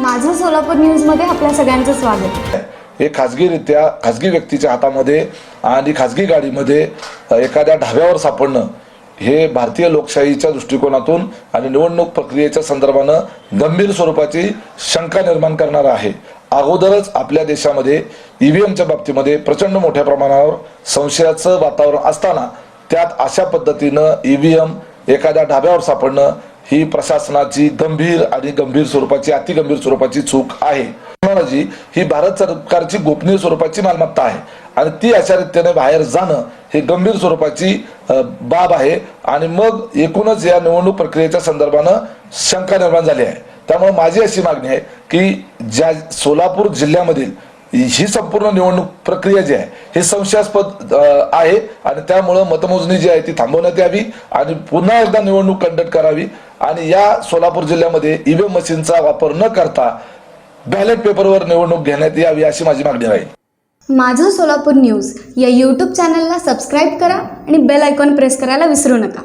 माझं सोलापूर न्यूजमध्ये आपल्या सगळ्यांचं स्वागत. हे खाजगी व्यक्तीच्या हातामध्ये आणि खाजगी गाडीमध्ये एखाद्या ढाब्यावर सापडणं हे भारतीय लोकशाहीच्या दृष्टिकोनातून आणि निवडणूक प्रक्रियेच्या संदर्भानं गंभीर स्वरूपाची शंका निर्माण करणार आहे. अगोदरच आपल्या देशामध्ये ईव्हीएमच्या बाबतीमध्ये प्रचंड मोठ्या प्रमाणावर संशयाचं वातावरण असताना त्यात अशा पद्धतीनं ईव्हीएम एखाद्या ढाब्यावर सापडणं ही प्रशासनाची गंभीर स्वरूपाची अतिगंभीर स्वरूपाची चूक आहे. टेक्नॉलॉजी ही भारत सरकारची गोपनीय स्वरूपाची मालमत्ता आहे आणि ती अशा रीतीने बाहेर जाणं ही गंभीर स्वरूपाची बाब आहे आणि मग एकूणच या निवडणूक प्रक्रियेच्या संदर्भानं शंका निर्माण झाली आहे. त्यामुळे माझी अशी मागणी आहे की ज्या सोलापूर जिल्ह्यामधील ही संपूर्ण निवडणूक प्रक्रिया जी आहे हे संशयास्पद आहे आणि त्यामुळे मतमोजणी जी आहे ती थांबवण्यात यावी आणि पुन्हा एकदा निवडणूक कंडक्ट करावी आणि या सोलापूर जिल्ह्यामध्ये ईव्हीएम मशीनचा वापर न करता बॅलेट पेपरवर निवडणूक घेण्यात यावी अशी माझी मागणी राहील. माझं सोलापूर न्यूज या यूट्यूब चॅनलला सबस्क्राईब करा आणि बेल आयकॉन प्रेस करायला विसरू नका.